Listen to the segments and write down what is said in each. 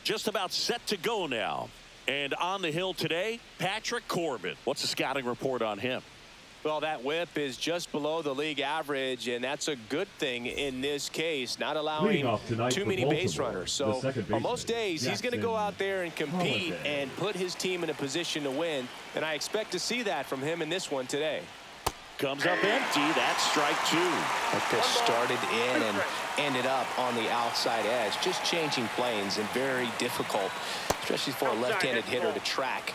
Just about set to go now. And on the hill today, Patrick Corbin. What's the scouting report on him? Well, that whip is just below the league average, and that's a good thing in this case, not allowing too many base runners. So on most days, he's going to go out there and compete and put his team in a position to win, and I expect to see that from him in this one today. Comes up empty. That's strike two. That pitch started in and ended up on the outside edge. Just changing planes and very difficult, especially for a left-handed hitter to track.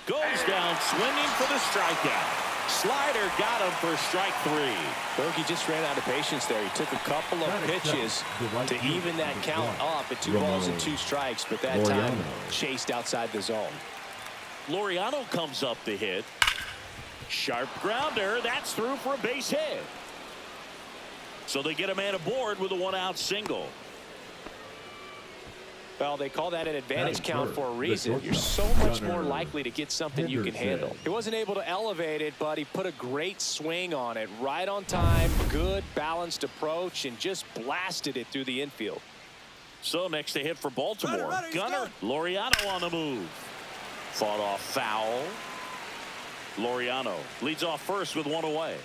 Goes down swinging for the strikeout. Slider got him for strike three. Bogey just ran out of patience there. He took a couple of pitches to even that count up at 2 balls and 2 strikes, but that time chased outside the zone. Laureano comes up to hit. Sharp grounder. That's through for a base hit. So they get a man aboard with a 1-out single. Well, they call that an advantage count for a reason. You're so much more likely to get something you can handle. He wasn't able to elevate it, but he put a great swing on it. Right on time, good balanced approach, and just blasted it through the infield. So next to hit for Baltimore. Gunnar. Laureano on the move. Fought off foul. Laureano leads off first with 1 away.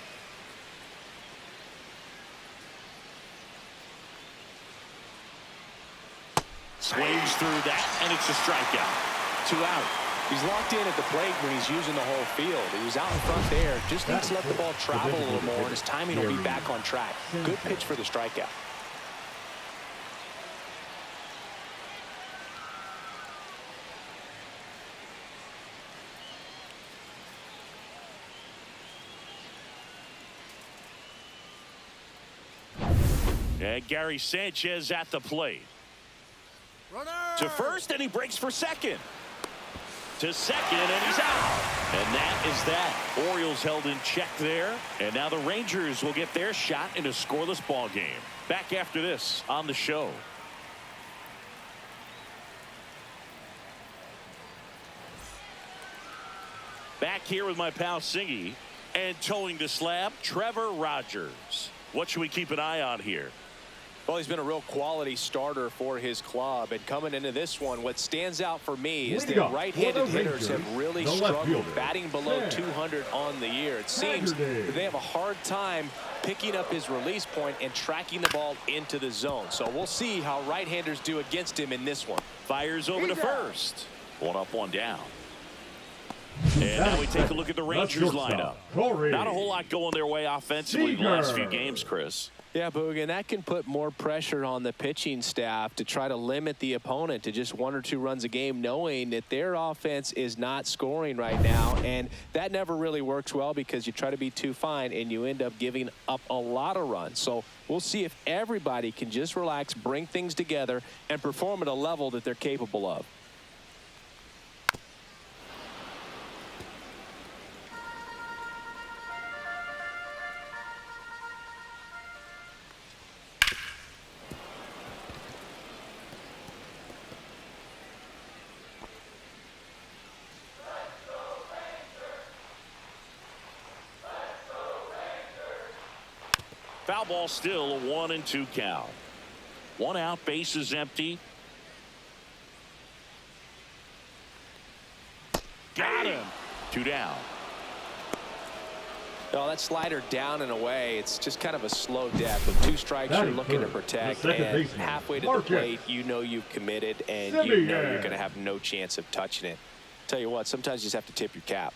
Swings through that, and it's a strikeout. 2 out. He's locked in at the plate when he's using the whole field. He was out in front there. Just needs to let the ball travel a little more, and his timing will be back on track. Good pitch for the strikeout. And Gary Sanchez at the plate. Runner! To first, and he breaks for second. To second, and he's out. And that is that. Orioles held in check there. And now the Rangers will get their shot in a scoreless ball game. Back after this on the show. Back here with my pal Singy. And towing the slab, Trevor Rogers. What should we keep an eye on here? Well, he's been a real quality starter for his club. And coming into this one, what stands out for me is that right-handed hitters have really struggled batting below 200 on the year. It seems that they have a hard time picking up his release point and tracking the ball into the zone. So we'll see how right-handers do against him in this one. Fires over to first. 1 up, 1 down. And now we take a look at the Rangers lineup. Not a whole lot going their way offensively the last few games, Chris. Yeah, Boog, and that can put more pressure on the pitching staff to try to limit the opponent to just 1 or 2 runs a game, knowing that their offense is not scoring right now. And that never really works well because you try to be too fine and you end up giving up a lot of runs. So we'll see if everybody can just relax, bring things together, and perform at a level that they're capable of. Foul ball, still a 1-2 count. 1 out, bases empty. Got him. 2 down. Well, that slider down and away, it's just kind of a slow death. With 2 strikes, you're looking to protect, and halfway to the plate, you know you've committed, and you know you're going to have no chance of touching it. Tell you what, sometimes you just have to tip your cap.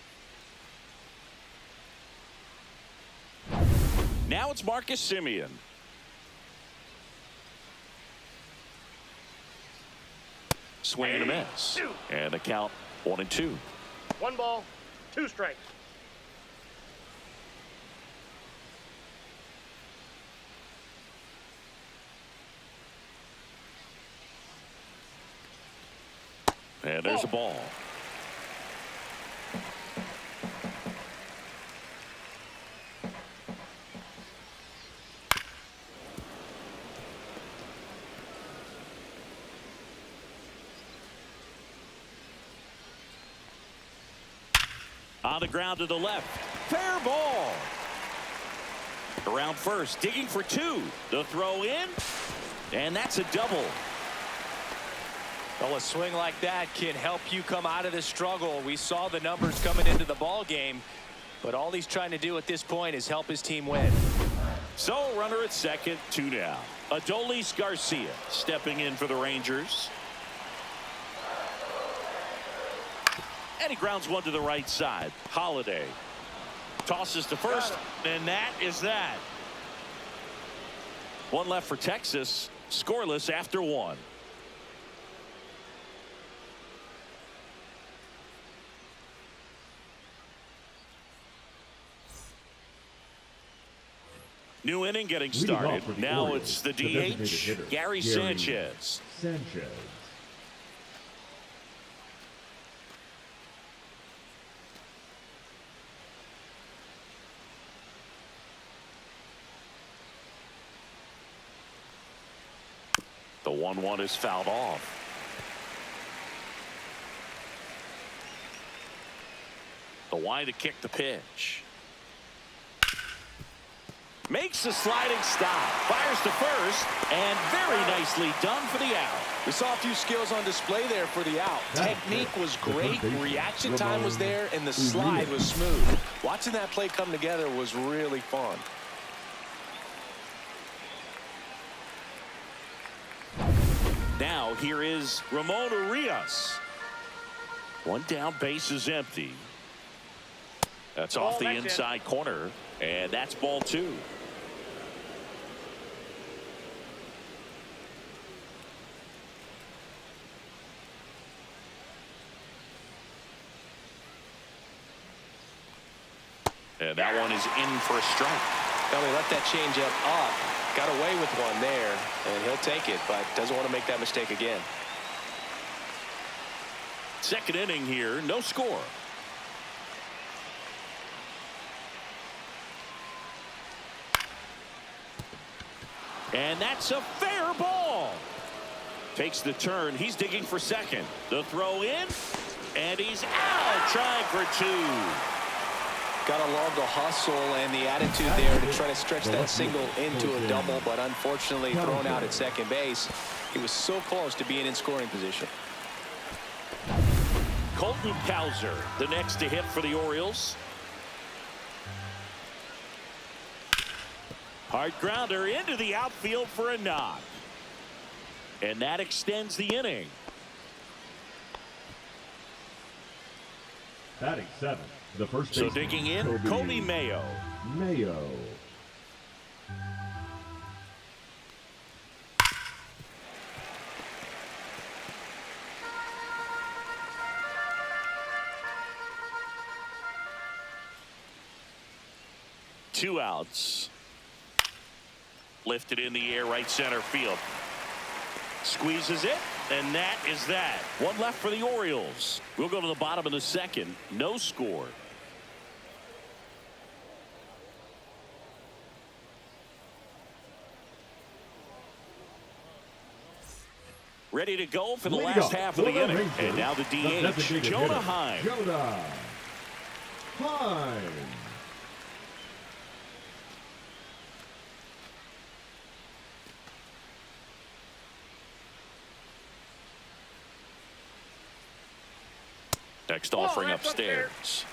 Now it's Marcus Semien. Swing and a miss. And the count 1-2. 1 ball, 2 strikes. And there's a ball. On the ground to the left. Fair ball. Around first, digging for two. The throw in, and that's a double. Well, a swing like that can help you come out of the struggle. We saw the numbers coming into the ball game, but all he's trying to do at this point is help his team win. So runner at second, 2 down. Adolis Garcia stepping in for the Rangers. And he grounds one to the right side. Holiday tosses to first, and that is that. One left for Texas, scoreless after one. New inning getting started. Now Orioles, it's the DH, hitter, Gary Sanchez. The 1-1 is fouled off. The wide to kick the pitch. Makes a sliding stop. Fires to first. And very nicely done for the out. We saw a few skills on display there for the out. Technique was great. Reaction time was there. And the slide was smooth. Watching that play come together was really fun. Now here is Ramon Urias. One down, base is empty. That's off the inside corner. And that's ball 2. And that one is in for a strike. Well, he left that changeup up. Got away with one there, and he'll take it, but doesn't want to make that mistake again. Second inning here, no score. And that's a fair ball. Takes the turn. He's digging for second. The throw in, and he's out, trying for 2. Got to love the hustle and the attitude there to try to stretch that single into a double, but unfortunately thrown out at second base. He was so close to being in scoring position. Colton Cowser, the next to hit for the Orioles. Hard grounder into the outfield for a knock. And that extends the inning. Batting 7th, the first So baseman, digging in, Kobe Mayo. Mayo. Two outs. Lifted in the air, right center field. Squeezes it, and that is that. One left for the Orioles. We'll go to the bottom of the second. No score. Ready to go for the last half of the inning. And now the DH, Jonah Heim. Jonah Heim. Next offering upstairs.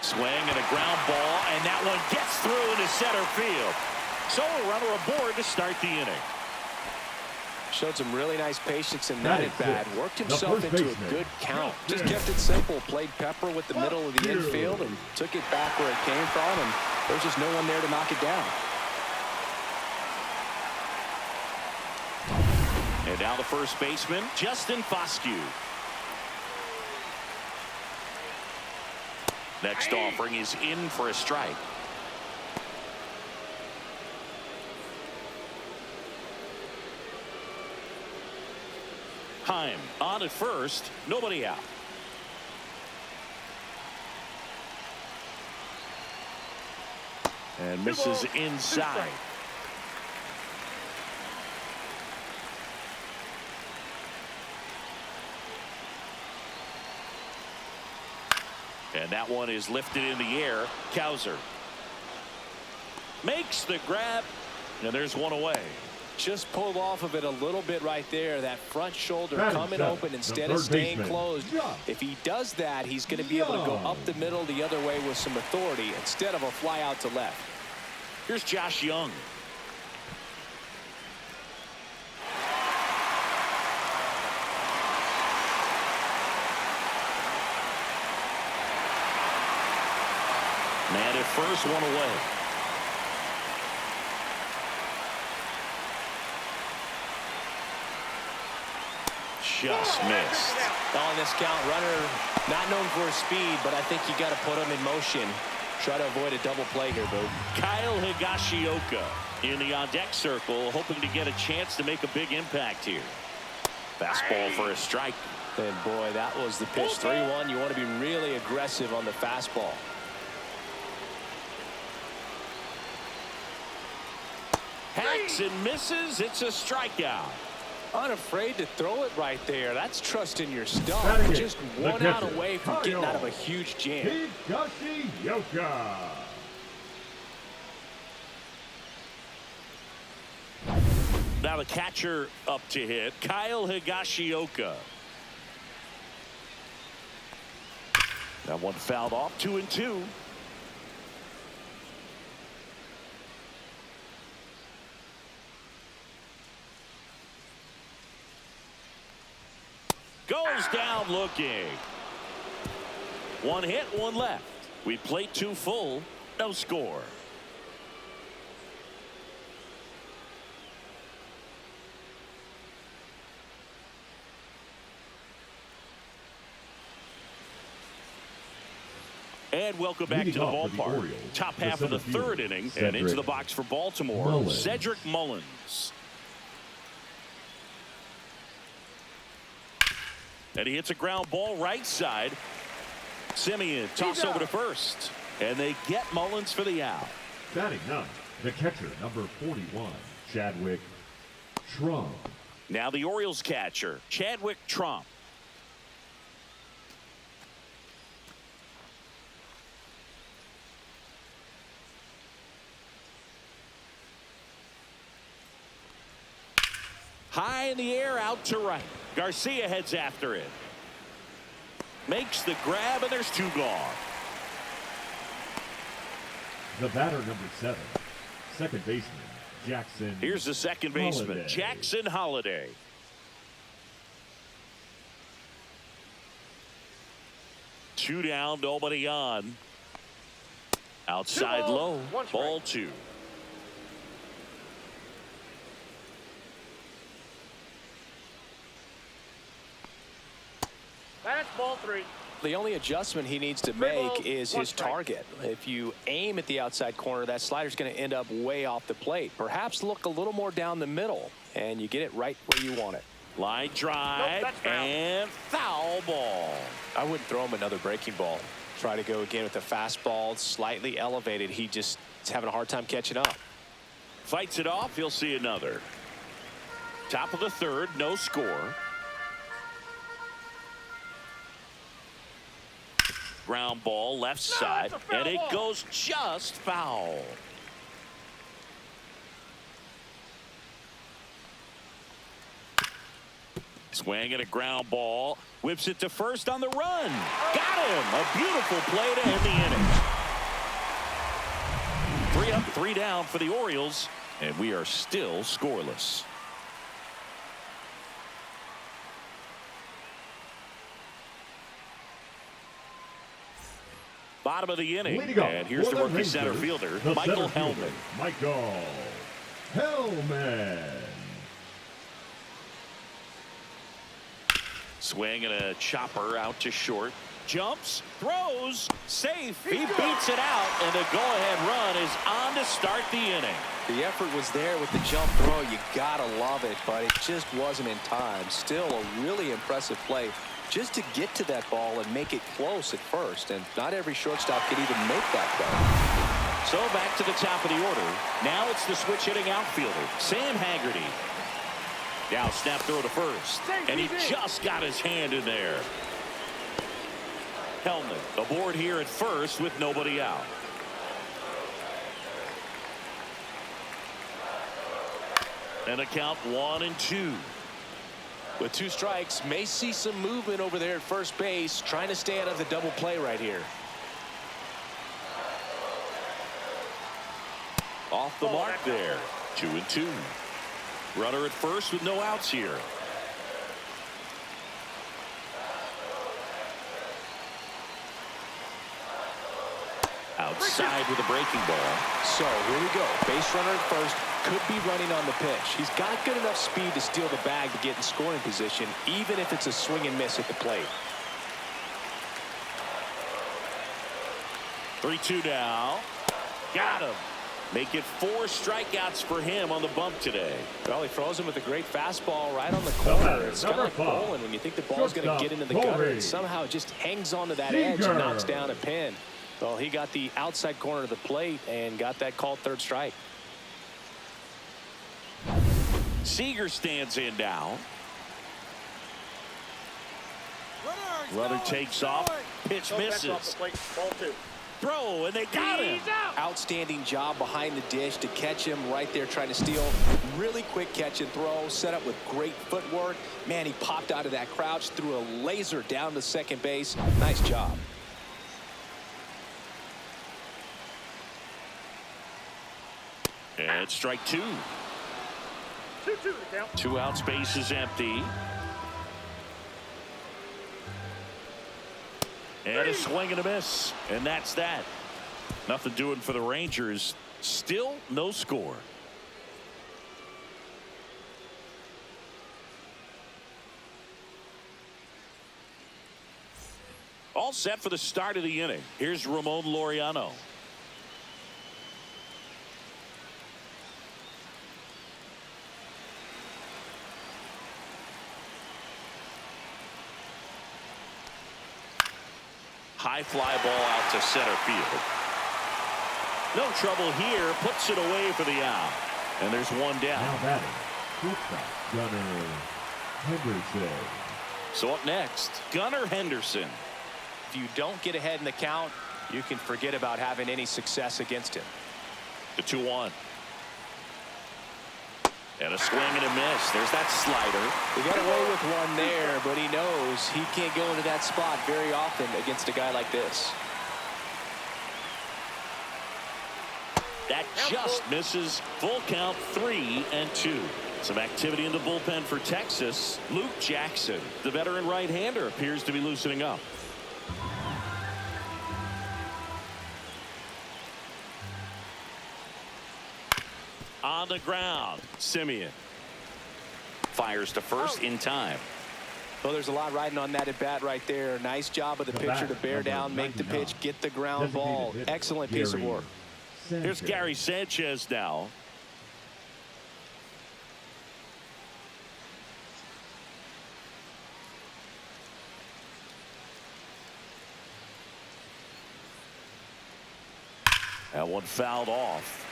Swing and a ground ball, and that one gets through into center field. So a runner aboard to start the inning. Showed some really nice patience in that at bat. Worked himself into a good count. Just kept it simple. Played pepper with the middle of the infield and took it back where it came from. And there's just no one there to knock it down. And now the first baseman, Justin Foscue. Next offering is in for a strike. Heim on at first, nobody out. And misses inside. And that one is lifted in the air. Cowser makes the grab, and there's one away. Just pulled off of it a little bit right there. That front shoulder Batting coming seven, open the instead third of staying baseman, closed. Young. If he does that, he's going to be able to go up the middle the other way with some authority instead of a fly out to left. Here's Josh Young. Man at first, one away. Just missed. On this count, runner not known for his speed, but I think you got to put him in motion. Try to avoid a double play here, Boo. Kyle Higashioka in the on-deck circle, hoping to get a chance to make a big impact here. Fastball for a strike. And boy, that was the pitch. 3-1. You want to be really aggressive on the fastball. Hacks and misses. It's a strikeout. Unafraid to throw it right there. That's trusting your stuff. Batting Just it, one the out catcher, away from getting out of a Kyle huge jam. Higashioka. Now the catcher up to hit. Kyle Higashioka. That one fouled off. 2-2. Goes down looking. One hit, one left. We played two full. No score. And welcome back to the ballpark. Orioles, Top the half of the center fielder, third inning, and Cedric into the box for Baltimore, Mullins. Cedric Mullins. And he hits a ground ball right side. Simeon toss over to first, and they get Mullins for the out. Batting ninth, the catcher, number 41, Chadwick Trump. Now the Orioles catcher, Chadwick Trump. High in the air, out to right. Garcia heads after it. Makes the grab, and there's two gone. The batter, number 7, second baseman, Jackson. Here's the second baseman, Holliday. Jackson Holliday. Two down, nobody on. Outside Two low, balls, one strike. ball two. That's ball 3. The only adjustment he needs to make is his target. If you aim at the outside corner, that slider's going to end up way off the plate. Perhaps look a little more down the middle, and you get it right where you want it. Line drive, Nope, that's foul. and foul ball. I wouldn't throw him another breaking ball. Try to go again with the fastball, slightly elevated. He just is having a hard time catching up. Fights it off, he'll see another. Top of the third, no score. Ground ball left side, it's a foul and it ball. goes just foul. Swing and a ground ball. Whips it to first on the run. Got him. A beautiful play to end the inning. 3 up, 3 down for the Orioles, and we are still scoreless. Bottom of the inning, Leading off and here's for the rookie Rangers, center fielder, the Michael center fielder, Hellman. Michael Hellman. Swing and a chopper out to short. Jumps, throws, safe. He beats it out, and the go-ahead run is on to start the inning. The effort was there with the jump throw. You gotta love it, but it just wasn't in time. Still a really impressive play just to get to that ball and make it close at first, and not every shortstop could even make that play. So back to the top of the order. Now it's the switch hitting outfielder, Sam Haggerty. Now snap throw to first, and he just got his hand in there. Hellman aboard here at first with nobody out. And a count 1-2. With 2 strikes, may see some movement over there at first base, trying to stay out of the double play right here. Off the mark there. 2-2. Runner at first with no outs here. Outside with a breaking ball. So here we go. Base runner at first, could be running on the pitch. He's got good enough speed to steal the bag to get in scoring position, even if it's a swing and miss at the plate. 3-2 now. Got him. Make it 4 strikeouts for him on the bump today. Well, he throws him with a great fastball right on the corner. It's kind of like bowling. When you think the ball's going to get into the gutter, and somehow it just hangs onto that edge and knocks down a pin. Well, he got the outside corner of the plate and got that called 3rd strike. Seager stands in now. Runner takes off. Pitch misses. Ball 2. Throw, and they got him. Outstanding job behind the dish to catch him right there trying to steal. Really quick catch and throw, set up with great footwork. Man, he popped out of that crouch, threw a laser down to second base. Nice job. And strike 2. 2-2 the count. 2 outs, base is empty. And a swing and a miss. And that's that. Nothing doing for the Rangers. Still no score. All set for the start of the inning. Here's Ramon Laureano. High fly ball out to center field. No trouble here. Puts it away for the out. And there's one down. Now batting, shortstop Gunnar Henderson. So up next, Gunnar Henderson. If you don't get ahead in the count, you can forget about having any success against him. The 2-1. And a swing and a miss. There's that slider. He got away with one there, but he knows he can't go into that spot very often against a guy like this. That just misses. Full count, 3-2. Some activity in the bullpen for Texas. Luke Jackson, the veteran right-hander, appears to be loosening up. On the ground, Simeon fires to first in time. Well, there's a lot riding on that at bat right there. Nice job of the pitcher to bear down, make the pitch, get the ground ball. Excellent piece of work. Here's Gary Sanchez now. That one fouled off.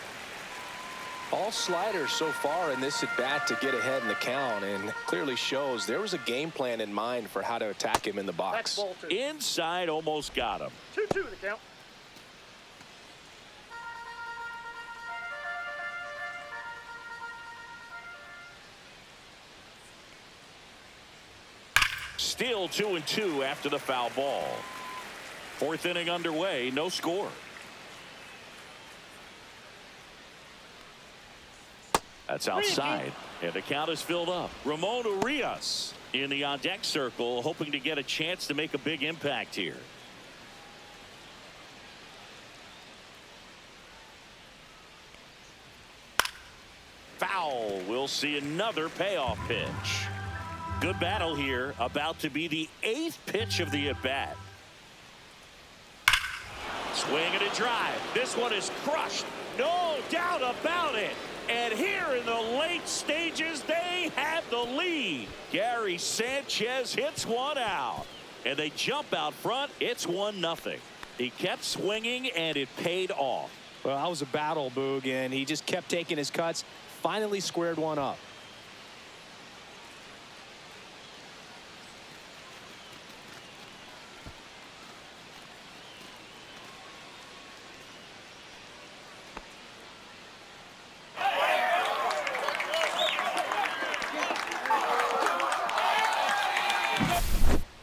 All sliders so far in this at bat to get ahead in the count, and clearly shows there was a game plan in mind for how to attack him in the box. Ball 2. Inside, almost got him. 2-2 the count. Still 2-2 after the foul ball. 4th inning underway, no score. That's outside, and the count is filled up. Ramon Urias in the on-deck circle, hoping to get a chance to make a big impact here. Foul. We'll see another payoff pitch. Good battle here, about to be the 8th pitch of the at-bat. Swing and a drive. This one is crushed. No doubt about it. And here in the late stages, they have the lead. Gary Sanchez hits one out. And they jump out front. It's 1-0. He kept swinging, and it paid off. Well, that was a battle, Boog, and he just kept taking his cuts. Finally squared one up.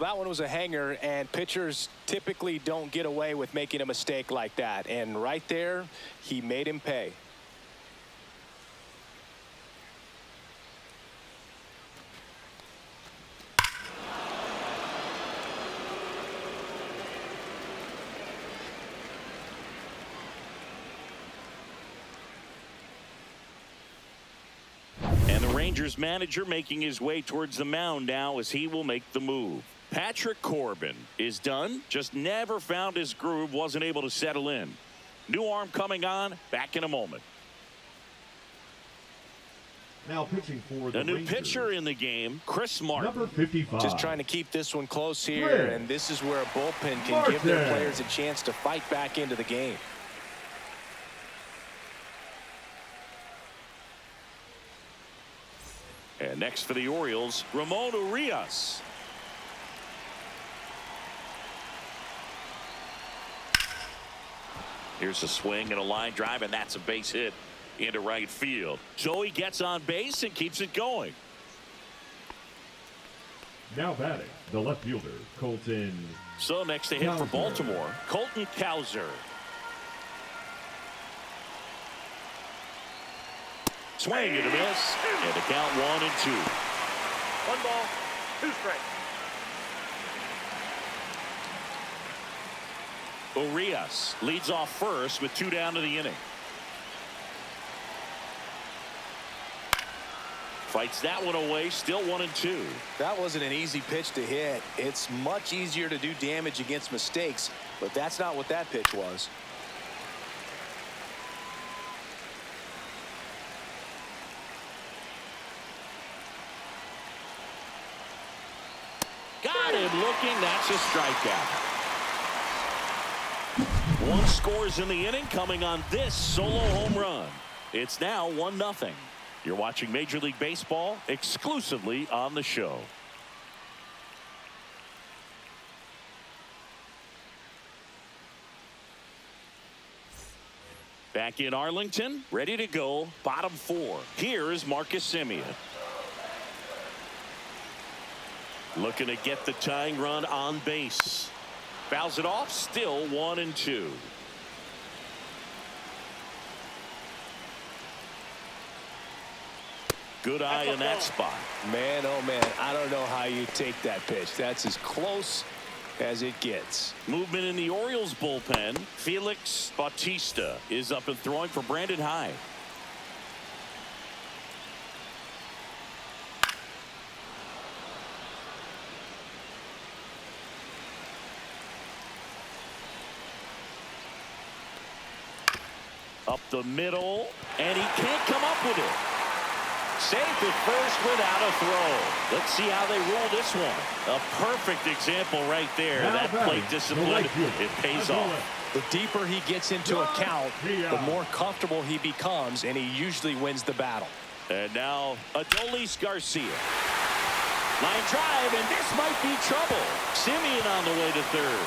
that one was a hanger, and pitchers typically don't get away with making a mistake like that. And right there, he made him pay. And the Rangers manager making his way towards the mound now as he will make the move. Patrick Corbin is done. Just never found his groove. Wasn't able to settle in. New arm coming on. Back in a moment. Now pitching for the A new Rangers, pitcher in the game, Chris Martin. number 55. Just trying to keep this one close here, Chris and this is where a bullpen can give their Martin. players a chance to fight back into the game. And next for the Orioles, Ramon Urias. Here's a swing and a line drive, and that's a base hit into right field. So he gets on base and keeps it going. Now batting, the left fielder, Colton. So next to hit for Cowser. Baltimore, Colton Cowser. Swing and a miss, and the count 1-2. 1 ball, 2 strikes. Urias leads off first with 2 down to the inning. Fights that one away, still 1-2. That wasn't an easy pitch to hit. It's much easier to do damage against mistakes, but that's not what that pitch was. Got him looking. That's a strikeout. One scores in the inning coming on this solo home run. It's now 1-0. You're watching Major League Baseball exclusively on the show. Back in Arlington, ready to go, bottom 4. Here is Marcus Semien. Looking to get the tying run on base. Fouls it off, still 1-2. Good eye in that spot. Man, oh man, I don't know how you take that pitch. That's as close as it gets. Movement in the Orioles bullpen. Felix Bautista is up and throwing for Brandon Hyde. Up the middle, and he can't come up with it. Safe at first without a throw. Let's see how they rule this one. A perfect example right there. Now That batting, plate the discipline, right fielder, it pays off. The deeper he gets into a count, the more comfortable he becomes, and he usually wins the battle. And now Adolis Garcia. Line drive, and this might be trouble. Semien on the way to third.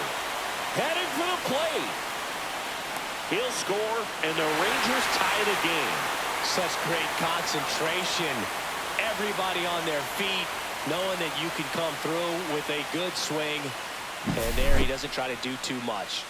Headed for the plate. He'll score, and the Rangers tie the game. Such great concentration. Everybody on their feet, knowing that you can come through with a good swing. And there he doesn't try to do too much.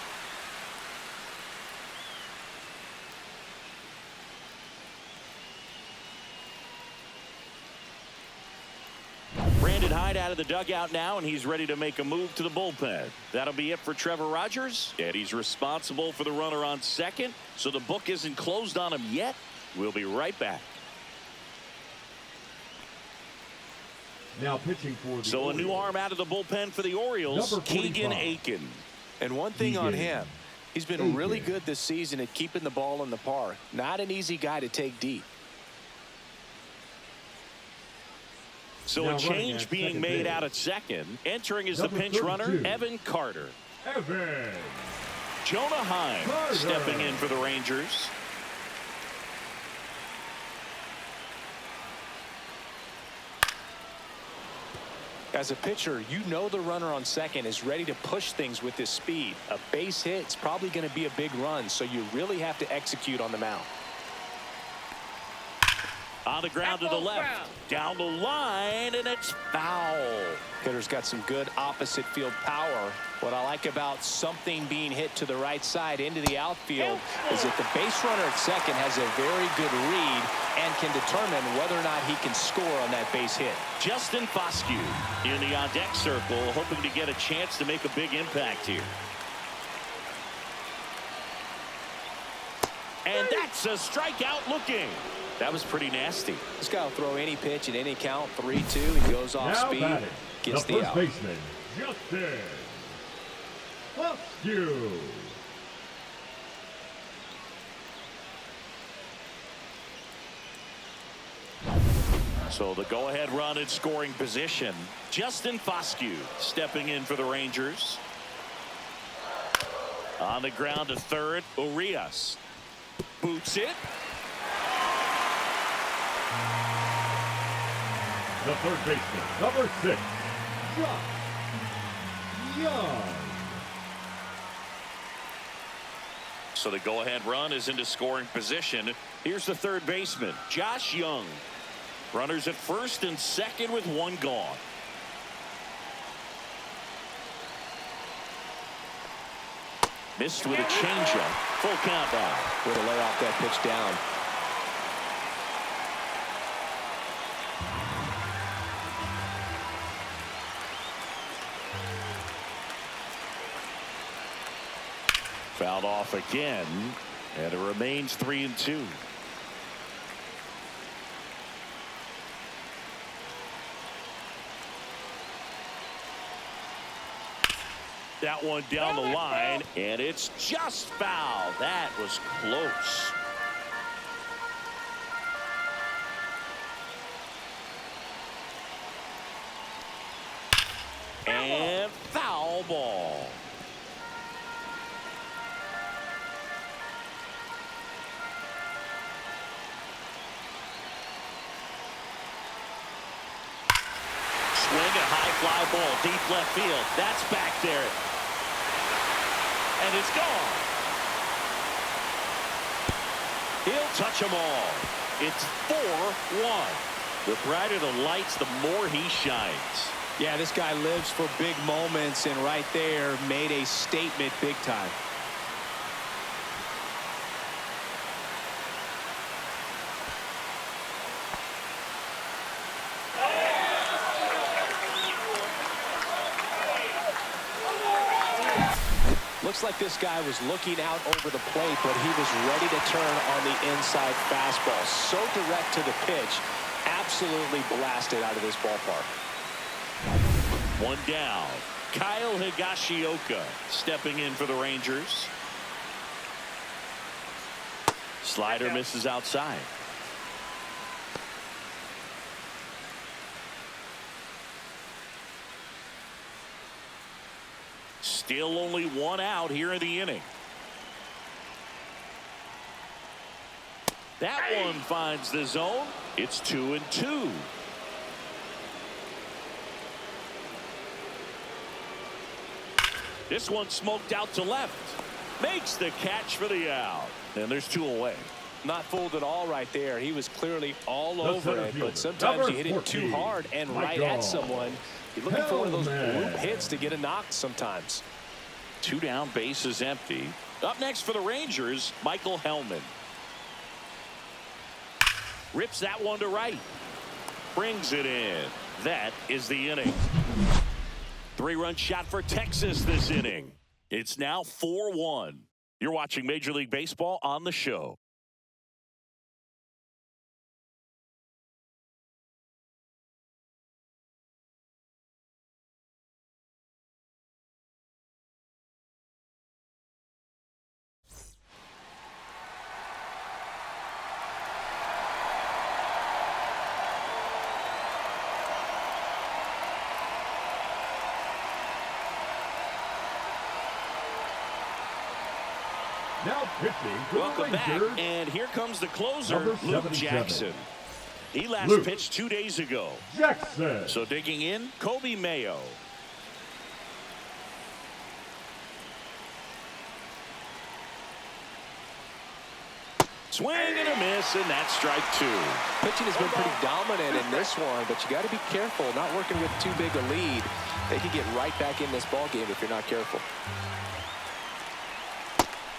Brandon Hyde out of the dugout now, and he's ready to make a move to the bullpen. That'll be it for Trevor Rogers, and he's responsible for the runner on second, so the book isn't closed on him yet. We'll be right back. Now pitching for the So a new Orioles, arm out of the bullpen for the Orioles, Number 45. Keegan Aiken. And one thing on him, he's been Aiken. really good this season at keeping the ball in the park. Not an easy guy to take deep. So Now a running change at being second made base. out at second. Entering as the Number pinch runner, 32. Evan Carter. Evan. Jonah Heim Carter. stepping in for the Rangers. As a pitcher, you know the runner on second is ready to push things with his speed. A base hit, it's probably going to be a big run, so you really have to execute on the mound. On the ground to the left. Down the line, and it's foul. Hitter's got some good opposite field power. What I like about something being hit to the right side into the outfield is that the base runner at second has a very good read and can determine whether or not he can score on that base hit. Justin Foscue in the on-deck circle, hoping to get a chance to make a big impact here. And that's a strikeout looking. That was pretty nasty. This guy will throw any pitch at any count, 3-2. He goes off speed, gets the out. First baseman, Justin Foscue. So the go-ahead run in scoring position. Justin Foscue stepping in for the Rangers. On the ground to third, Orioles boots it. The third baseman, number 6, Josh Young. So the go-ahead run is into scoring position. Here's the third baseman, Josh Young. Runners at first and second with one gone. Missed with a changeup. Full count now. Way to lay off that pitch down. Fouled off again, and it remains 3-2. That one down the line, and it's just foul. That was close. And foul ball. Swing a high fly ball, deep left field. That's back there. And it's gone. He'll touch them all. It's 4-1. The brighter the lights, the more he shines. Yeah, this guy lives for big moments, and right there made a statement big time. Looks like this guy was looking out over the plate, but he was ready to turn on the inside fastball. So direct to the pitch, absolutely blasted out of this ballpark. One down. Kyle Higashioka stepping in for the Rangers. Slider misses outside. Still only one out here in the inning. That one finds the zone. It's 2-2. This one smoked out to left. Makes the catch for the out. And there's two away. Not fooled at all right there. He was clearly all over it, but sometimes you hit it too hard and right at someone. You're looking for one of those loop hits to get a knock sometimes. Two down, base is empty. Up next for the Rangers, Michael Hellman. Rips that one to right. Brings it in. That is the inning. 3-run shot for Texas this inning. It's now 4-1. You're watching Major League Baseball on the show. Now pitching for Welcome the back, Rangers, and here comes the closer, number Luke 77. Jackson. He last Luke pitched 2 days ago. Jackson. So digging in, Kobe Mayo. Swing and a miss, and that's strike two. Pitching has been pretty dominant in this one, but you got to be careful. Not working with too big a lead. They can get right back in this ball game if you're not careful.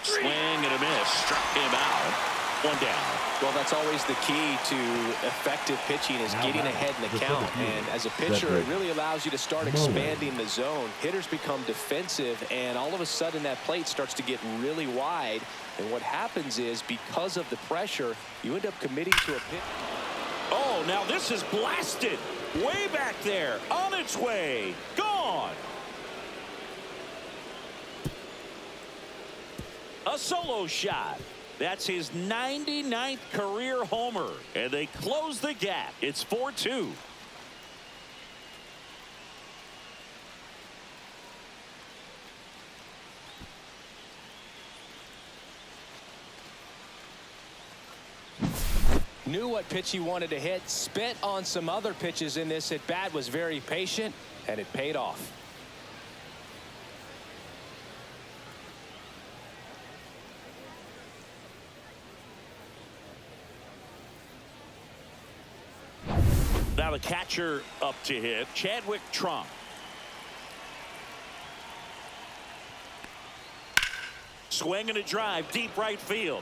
Swing and a miss. Struck him out. One down. Well, that's always the key to effective pitching is getting ahead in the count. And as a pitcher, it really allows you to start expanding the zone. Hitters become defensive, and all of a sudden that plate starts to get really wide. And what happens is, because of the pressure, you end up committing to a pitch. Oh, now this is blasted. Way back there. On its way. Gone. A solo shot. That's his 99th career homer. And they close the gap. It's 4-2. Knew what pitch he wanted to hit. Spent on some other pitches in this at bat. Was very patient, and it paid off. Now the catcher up to hit, Chadwick Trump. Swing and a drive, deep right field.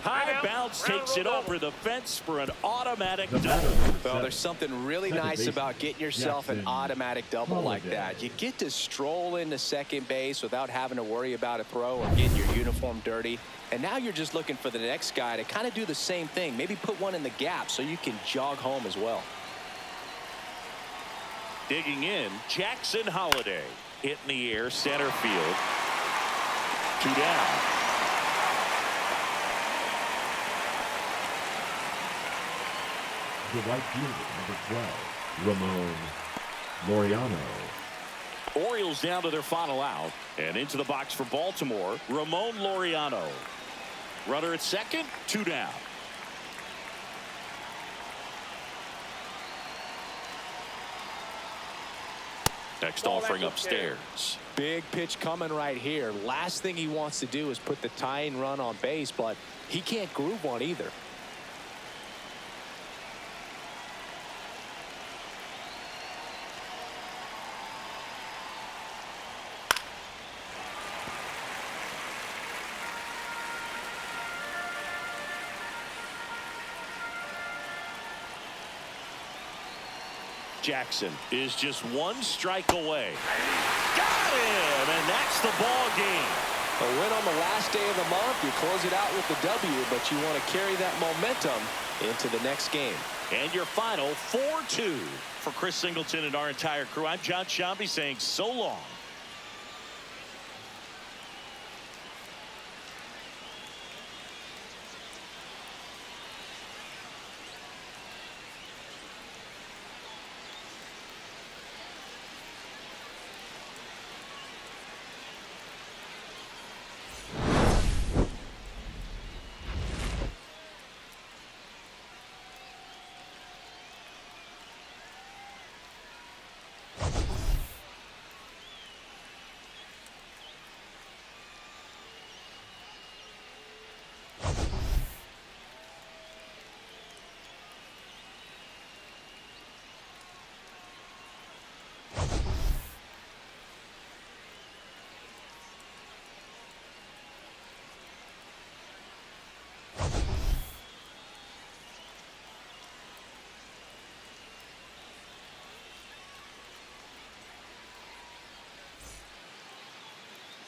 High bounce takes it over the fence for an automatic double. Well, there's something really nice about getting yourself an automatic double like that. You get to stroll into second base without having to worry about a throw or getting your uniform dirty. And now you're just looking for the next guy to kind of do the same thing. Maybe put one in the gap so you can jog home as well. Digging in, Jackson Holliday. Hit in the air, center field. 2 down. The right fielder, number 12, Ramon Laureano. Orioles down to their final out. And into the box for Baltimore, Ramon Laureano. Runner at second, 2 down. Next offering upstairs. Big pitch coming right here. Last thing he wants to do is put the tying run on base, but he can't groove one either. Jackson is just 1 strike away. Got him, and that's the ball game. A win on the last day of the month. You close it out with the W, but you want to carry that momentum into the next game. And your final 4-2 for Chris Singleton and our entire crew. I'm John Shambi saying so long.